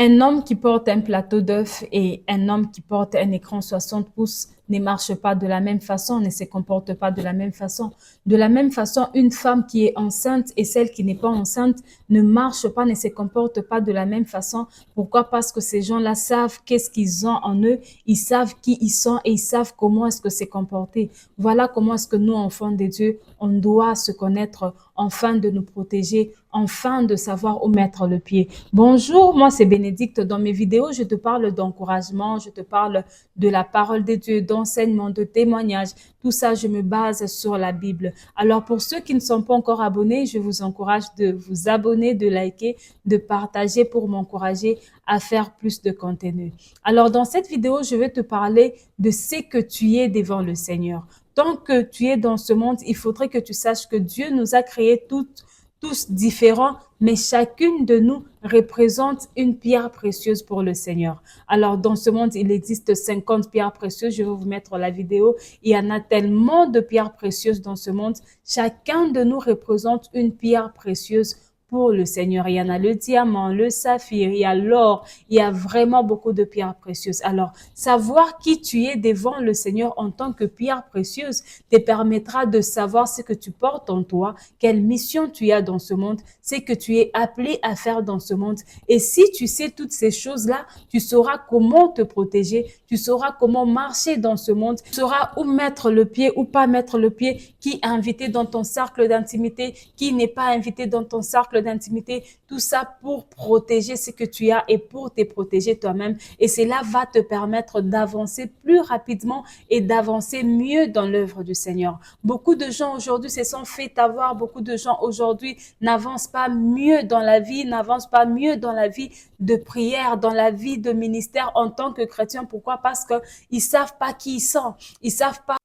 Un homme qui porte un plateau d'œufs et un homme qui porte un écran 60 pouces ne marchent pas de la même façon, ne se comportent pas de la même façon. De la même façon, une femme qui est enceinte et celle qui n'est pas enceinte ne marchent pas, ne se comportent pas de la même façon. Pourquoi? Parce que ces gens-là savent qu'est-ce qu'ils ont en eux, ils savent qui ils sont et ils savent comment est-ce que c'est comporté. Voilà comment est-ce que nous, enfants de Dieu, on doit se connaître, afin de nous protéger, afin de savoir où mettre le pied. Bonjour, moi c'est Bénédicte. Dans mes vidéos, je te parle d'encouragement, je te parle de la parole de Dieu, d'enseignement, de témoignage. Tout ça, je me base sur la Bible. Alors pour ceux qui ne sont pas encore abonnés, je vous encourage de vous abonner, de liker, de partager pour m'encourager à faire plus de contenu. Alors dans cette vidéo, je vais te parler de ce que tu es devant le Seigneur. Tant que tu es dans ce monde, il faudrait que tu saches que Dieu nous a créés tous différents, mais chacune de nous représente une pierre précieuse pour le Seigneur. Alors, dans ce monde, il existe 50 pierres précieuses. Je vais vous mettre la vidéo. Il y en a tellement de pierres précieuses dans ce monde. Chacun de nous représente une pierre précieuse pour le Seigneur. Il y en a le diamant, le saphir, il y a l'or, il y a vraiment beaucoup de pierres précieuses. Alors, savoir qui tu es devant le Seigneur en tant que pierre précieuse te permettra de savoir ce que tu portes en toi, quelle mission tu as dans ce monde, ce que tu es appelé à faire dans ce monde. Et si tu sais toutes ces choses-là, tu sauras comment te protéger, tu sauras comment marcher dans ce monde, tu sauras où mettre le pied, ou pas mettre le pied, qui est invité dans ton cercle d'intimité, qui n'est pas invité dans ton cercle d'intimité, tout ça pour protéger ce que tu as et pour te protéger toi-même. Et cela va te permettre d'avancer plus rapidement et d'avancer mieux dans l'œuvre du Seigneur. Beaucoup de gens aujourd'hui se sont fait avoir, beaucoup de gens aujourd'hui n'avancent pas mieux dans la vie, n'avancent pas mieux dans la vie de prière, dans la vie de ministère en tant que chrétien. Pourquoi? Parce qu'ils savent pas qui ils sont, ils savent pas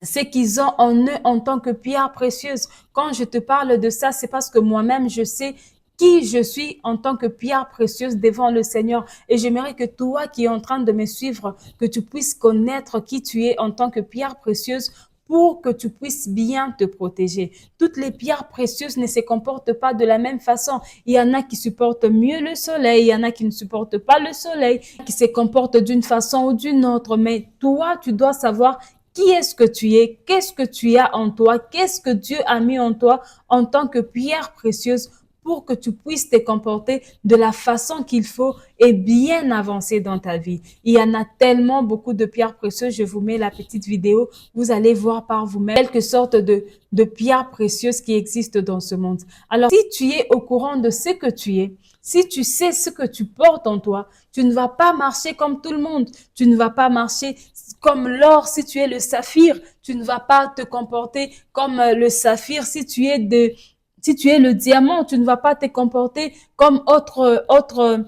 ce qu'ils ont en eux en tant que pierre précieuse. Quand je te parle de ça, c'est parce que moi-même, je sais qui je suis en tant que pierre précieuse devant le Seigneur. Et j'aimerais que toi qui es en train de me suivre, que tu puisses connaître qui tu es en tant que pierre précieuse pour que tu puisses bien te protéger. Toutes les pierres précieuses ne se comportent pas de la même façon. Il y en a qui supportent mieux le soleil, il y en a qui ne supportent pas le soleil, qui se comportent d'une façon ou d'une autre. Mais toi, tu dois savoir qui est-ce que tu es? Qu'est-ce que tu as en toi? Qu'est-ce que Dieu a mis en toi en tant que pierre précieuse pour que tu puisses te comporter de la façon qu'il faut et bien avancer dans ta vie? Il y en a tellement beaucoup de pierres précieuses. Je vous mets la petite vidéo. Vous allez voir par vous-même quelque sorte de pierres précieuses qui existent dans ce monde. Alors, si tu es au courant de ce que tu es, si tu sais ce que tu portes en toi, tu ne vas pas marcher comme tout le monde. Tu ne vas pas marcher comme l'or si tu es le saphir. Tu ne vas pas te comporter comme le saphir si tu es le diamant. Tu ne vas pas te comporter comme autre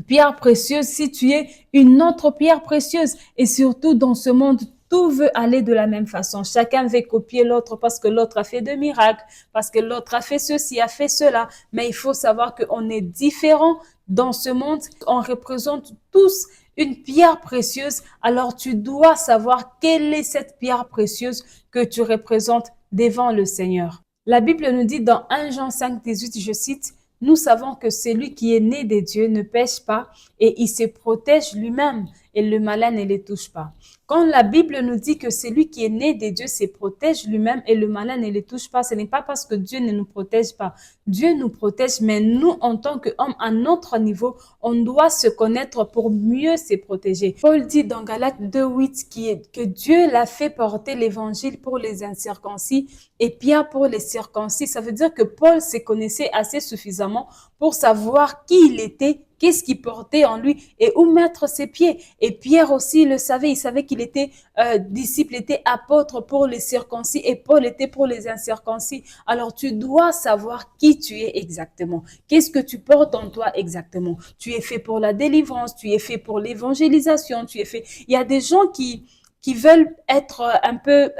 pierre précieuse si tu es une autre pierre précieuse. Et surtout dans ce monde, tout veut aller de la même façon. Chacun veut copier l'autre parce que l'autre a fait de miracles, parce que l'autre a fait ceci, a fait cela. Mais il faut savoir qu'on est différents dans ce monde. On représente tous une pierre précieuse. Alors tu dois savoir quelle est cette pierre précieuse que tu représentes devant le Seigneur. La Bible nous dit dans 1 Jean 5, 18, je cite, nous savons que celui qui est né de Dieu ne pêche pas et il se protège lui-même et le malin ne les touche pas. Quand la Bible nous dit que celui qui est né de Dieu se protège lui-même et le malin ne les touche pas, ce n'est pas parce que Dieu ne nous protège pas. Dieu nous protège, mais nous, en tant qu'hommes, à notre niveau, on doit se connaître pour mieux se protéger. Paul dit dans Galates 2:8 que Dieu l'a fait porter l'évangile pour les incirconcis et Pierre pour les circoncis. Ça veut dire que Paul se connaissait assez suffisamment pour savoir qui il était, qu'est-ce qu'il portait en lui et où mettre ses pieds. Et Pierre aussi le savait, il savait qu'il était disciple, était apôtre pour les circoncis et Paul était pour les incirconcis. Alors tu dois savoir qui tu es exactement. Qu'est-ce que tu portes en toi exactement? Tu es fait pour la délivrance, tu es fait pour l'évangélisation, tu es fait... Il y a des gens qui veulent être un peu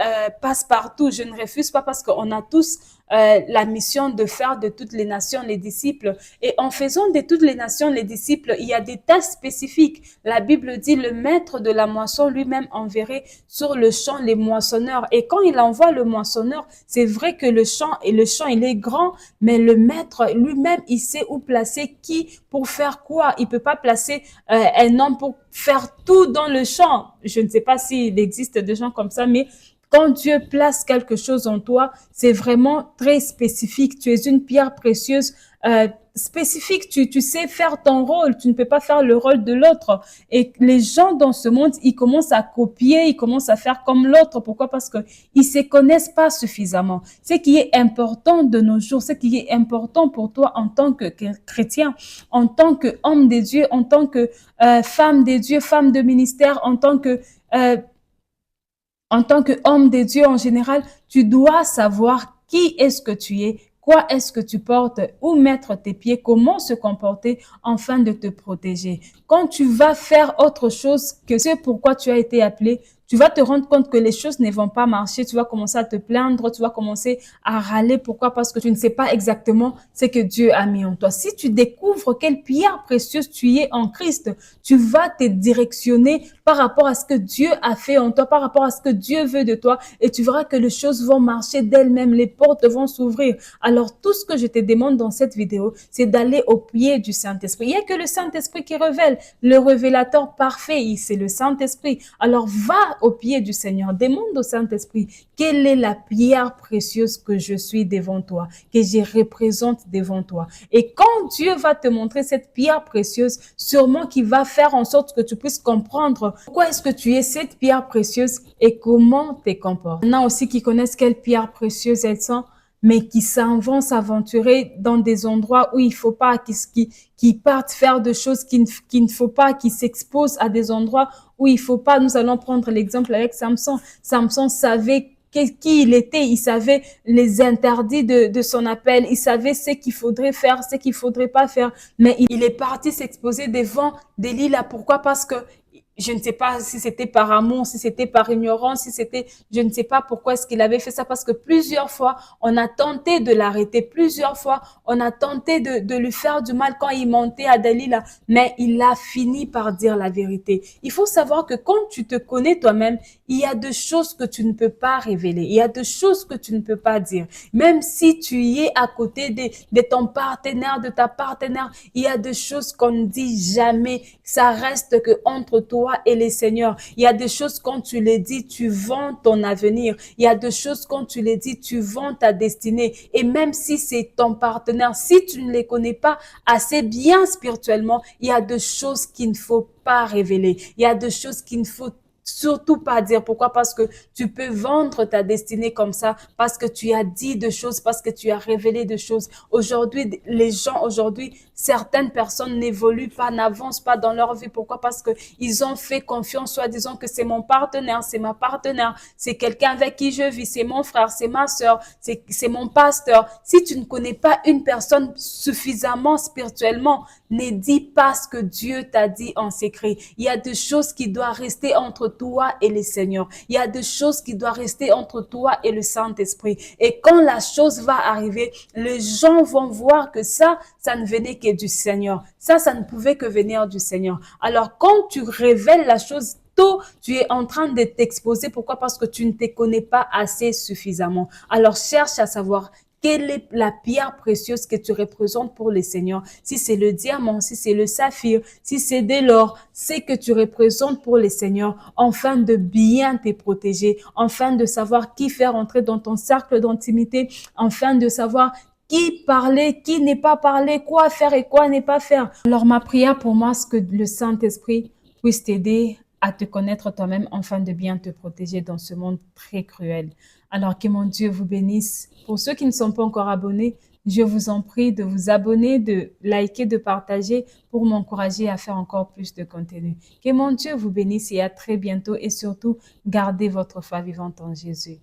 passe-partout. Je ne refuse pas parce qu'on a tous la mission de faire de toutes les nations les disciples. Et en faisant de toutes les nations les disciples, il y a des tâches spécifiques. La Bible dit le maître de la moisson lui-même enverrait sur le champ les moissonneurs. Et quand il envoie le moissonneur, c'est vrai que le champ il est grand, mais le maître lui-même, il sait où placer qui pour faire quoi. Il peut pas placer un homme pour faire tout dans le champ. Je ne sais pas s'il existe des gens comme ça, mais quand Dieu place quelque chose en toi, c'est vraiment très spécifique. Tu es une pierre précieuse, spécifique. Tu sais faire ton rôle. Tu ne peux pas faire le rôle de l'autre. Et les gens dans ce monde, ils commencent à copier, ils commencent à faire comme l'autre. Pourquoi? Parce que ils se connaissent pas suffisamment. Ce qui est important de nos jours, ce qui est important pour toi en tant que chrétien, en tant qu'homme de Dieu, en tant que femme de Dieu, femme de ministère, euh, en tant qu'homme de Dieu en général, tu dois savoir qui est-ce que tu es, quoi est-ce que tu portes, où mettre tes pieds, comment se comporter afin de te protéger. Quand tu vas faire autre chose que ce pourquoi tu as été appelé, tu vas te rendre compte que les choses ne vont pas marcher, tu vas commencer à te plaindre, tu vas commencer à râler. Pourquoi? Parce que tu ne sais pas exactement ce que Dieu a mis en toi. Si tu découvres quelle pierre précieuse tu es en Christ, tu vas te directionner par rapport à ce que Dieu a fait en toi, par rapport à ce que Dieu veut de toi, et tu verras que les choses vont marcher d'elles-mêmes, les portes vont s'ouvrir. Alors, tout ce que je te demande dans cette vidéo, c'est d'aller au pied du Saint-Esprit. Il n'y a que le Saint-Esprit qui révèle, le révélateur parfait, c'est le Saint-Esprit. Alors, va au pied du Seigneur, demande au Saint-Esprit, quelle est la pierre précieuse que je suis devant toi, que je représente devant toi. Et quand Dieu va te montrer cette pierre précieuse, sûrement qu'il va faire en sorte que tu puisses comprendre pourquoi est-ce que tu es cette pierre précieuse et comment te comportes. Il y en a aussi qui connaissent quelle pierre précieuse elles sont, mais qui s'en vont s'aventurer dans des endroits où il faut pas, qui partent faire des choses qu'il ne faut pas, qui s'exposent à des endroits où il faut pas. Nous allons prendre l'exemple avec Samson. Samson savait qui il était, il savait les interdits de son appel, il savait ce qu'il faudrait faire, ce qu'il faudrait pas faire, mais il est parti s'exposer devant Delilah. Pourquoi? Parce que je ne sais pas si c'était par amour, si c'était par ignorance, si c'était, je ne sais pas pourquoi est-ce qu'il avait fait ça, parce que plusieurs fois, on a tenté de l'arrêter, plusieurs fois, on a tenté de lui faire du mal quand il montait à Delilah, mais il a fini par dire la vérité. Il faut savoir que quand tu te connais toi-même, il y a des choses que tu ne peux pas révéler, il y a des choses que tu ne peux pas dire. Même si tu y es à côté de ton partenaire, de ta partenaire, il y a des choses qu'on ne dit jamais, ça reste que entre toi et les seigneurs. Il y a des choses quand tu les dis, tu vends ton avenir. Il y a des choses quand tu les dis, tu vends ta destinée. Et même si c'est ton partenaire, si tu ne les connais pas assez bien spirituellement, il y a des choses qu'il ne faut pas révéler. Il y a des choses qu'il ne faut surtout pas dire. Pourquoi? Parce que tu peux vendre ta destinée comme ça, parce que tu as dit de choses, parce que tu as révélé de choses. Aujourd'hui, les gens, aujourd'hui, certaines personnes n'évoluent pas, n'avancent pas dans leur vie. Pourquoi? Parce que ils ont fait confiance, soit disant que c'est mon partenaire, c'est ma partenaire, c'est quelqu'un avec qui je vis, c'est mon frère, c'est ma sœur, c'est mon pasteur. Si tu ne connais pas une personne suffisamment spirituellement, ne dis pas ce que Dieu t'a dit en secret. Il y a des choses qui doivent rester entre toi et le Seigneur. Il y a des choses qui doivent rester entre toi et le Saint-Esprit. Et quand la chose va arriver, les gens vont voir que ça ne venait que du Seigneur. Ça ne pouvait que venir du Seigneur. Alors, quand tu révèles la chose tôt, tu es en train de t'exposer. Pourquoi? Parce que tu ne te connais pas assez suffisamment. Alors, cherche à savoir quelle est la pierre précieuse que tu représentes pour le Seigneur? Si c'est le diamant, si c'est le saphir, si c'est de l'or, c'est que tu représentes pour le Seigneur, afin de bien te protéger, afin de savoir qui faire entrer dans ton cercle d'intimité, afin de savoir qui parler, qui n'est pas parler, quoi faire et quoi n'est pas faire. Alors ma prière pour moi, c'est que le Saint-Esprit puisse t'aider à te connaître toi-même afin de bien te protéger dans ce monde très cruel. Alors que mon Dieu vous bénisse. Pour ceux qui ne sont pas encore abonnés, je vous en prie de vous abonner, de liker, de partager pour m'encourager à faire encore plus de contenu. Que mon Dieu vous bénisse et à très bientôt et surtout, gardez votre foi vivante en Jésus.